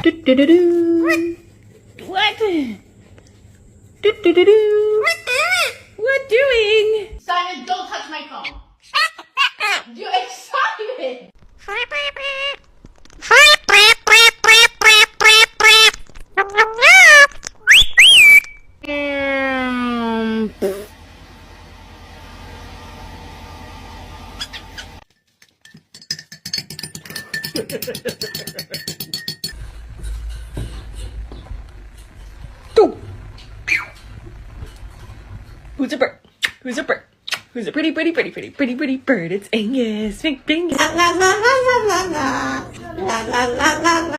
Do-do-do-do. What? Do-do-do-do. What doing? Simon, don't touch my phone. You're excited. Who's a bird? Who's a bird? Who's a pretty bird? It's Angus. Big Angus.